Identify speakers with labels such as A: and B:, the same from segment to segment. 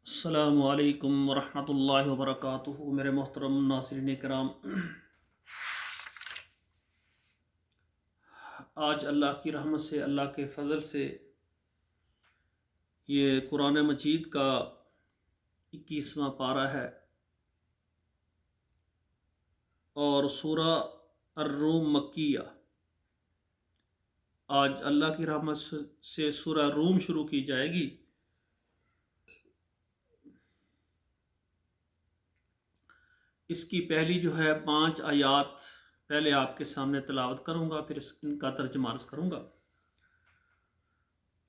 A: السلام علیکم ورحمۃ اللہ وبرکاتہ۔ میرے محترم ناظرین کرام، آج اللہ کی رحمت سے، اللہ کے فضل سے یہ قرآن مجید کا 21واں پارہ ہے اور سورہ الروم مکیہ۔ آج اللہ کی رحمت سے سورہ روم شروع کی جائے گی۔ اس کی پہلی 5 آیات پہلے آپ کے سامنے تلاوت کروں گا، پھر ان کا ترجمہ عرض کروں گا۔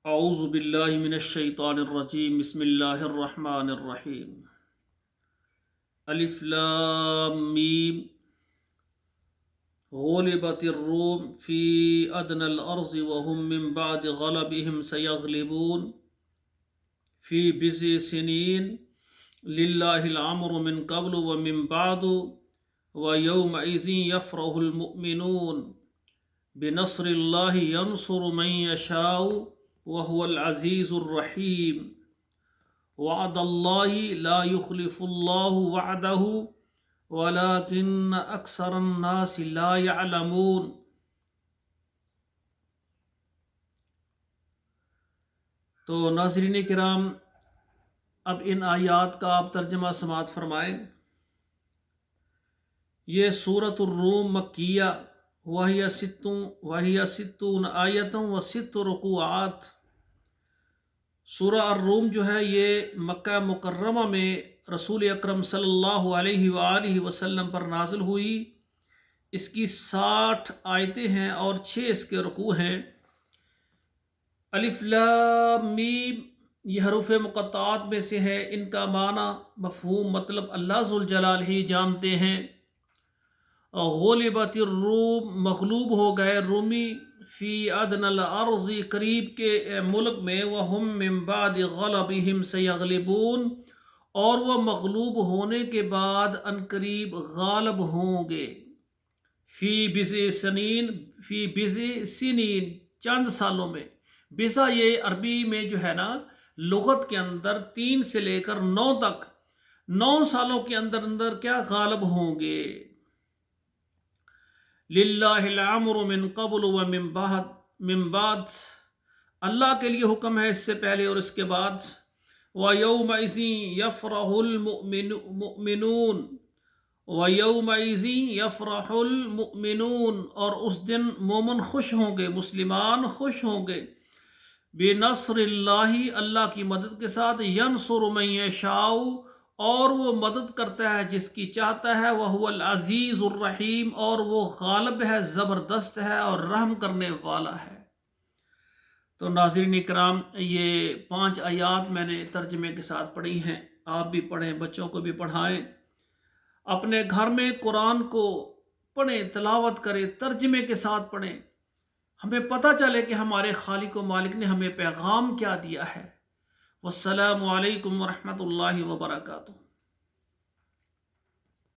A: اعوذ باللہ من الشیطان الرجیم، بسم اللہ الرحمن الرحیم۔ الف لام میم، غلبت الروم فی ادنى الارض وهم من بعد غلبهم سيغلبون فی بضع سنین للہ الامر من قبل ومن بعد ویومئذ یفرح المؤمنون بنصر اللہ ینصر من یشاء وهو العزیز الرحیم۔ وعد اللہ لا یخلف اللہ وعدہ ولکن اکثر الناس لا یعلمون۔ تو ناظرین کرام، اب ان آیات کا آپ ترجمہ سماعت فرمائیں۔ یہ سورۃ الروم مکیہ، وہی ستون آیتوں و 6 رکوعات۔ سورہ الروم یہ مکہ مکرمہ میں رسول اکرم صلی اللہ علیہ وآلہ وسلم پر نازل ہوئی۔ اس کی 60 آیتیں ہیں اور 6 اس کے رکوع ہیں۔ الف لام میم یہ حروف مقطعات میں سے ہے۔ ان کا معنی، مفہوم، مطلب اللہ ذوالجلال ہی جانتے ہیں۔ غلبت الروم، مغلوب ہو گئے رومی، فی ادنى الارض، قریب کے ملک میں، وہم من بعد غلبہم سیغلبون، اور وہ مغلوب ہونے کے بعد عنقریب غالب ہوں گے۔ فی بضع سنین، فی بضع سنین، چند سالوں میں۔ بضع یہ عربی میں لغت کے اندر 3 سے لے کر 9 تک، 9 سالوں کے اندر کیا غالب ہوں گے۔ للہ الامر من قبل ومن بعد، اللہ کے لیے حکم ہے اس سے پہلے اور اس کے بعد۔ وَيَوْمَئِذٍ يَفْرَحُ الْمُؤْمِنُونَ، وَيَوْمَئِذٍ يَفْرَحُ الْمُؤْمِنُونَ، اور اس دن مومن خوش ہوں گے، مسلمان خوش ہوں گے۔ بِنَصْرِ اللَّهِ، اللہ کی مدد کے ساتھ۔ يَنْصُرُ مَن يَشَاءُ، اور وہ مدد کرتا ہے جس کی چاہتا ہے۔ وَهُوَ الْعَزِيزُ الرَّحِيمُ، اور وہ غالب ہے، زبردست ہے اور رحم کرنے والا ہے۔ تو ناظرین کرام، یہ 5 آیات میں نے ترجمے کے ساتھ پڑھی ہیں۔ آپ بھی پڑھیں، بچوں کو بھی پڑھائیں، اپنے گھر میں قرآن کو پڑھیں، تلاوت کریں، ترجمے کے ساتھ پڑھیں۔ ہمیں پتہ چلے کہ ہمارے خالق و مالک نے ہمیں پیغام کیا دیا ہے۔ والسلام علیکم ورحمۃ اللہ وبرکاتہ۔